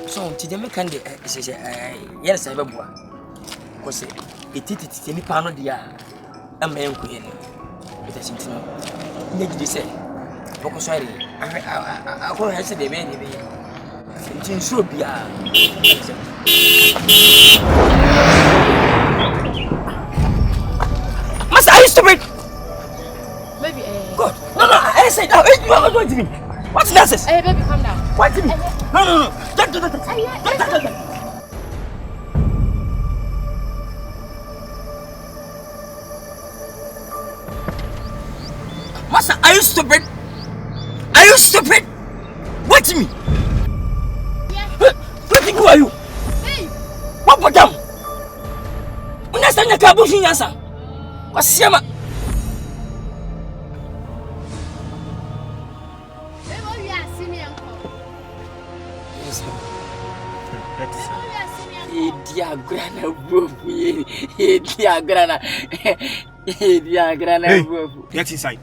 So, today me can yes, I have one. Because it is any panel, dear. A man queen. It is into no. Make this say. Focus on it. I will have said the man. It should be Master, are you stupid? Baby, God. No, I said, you are going to me. What's this? Hey, baby, calm down. What to me? No. Don't do that. Master, are you stupid? Are you stupid? What to me? Yes. Who are you? Hey. What for them? Understand the caboose answer? What's Yama? Get inside.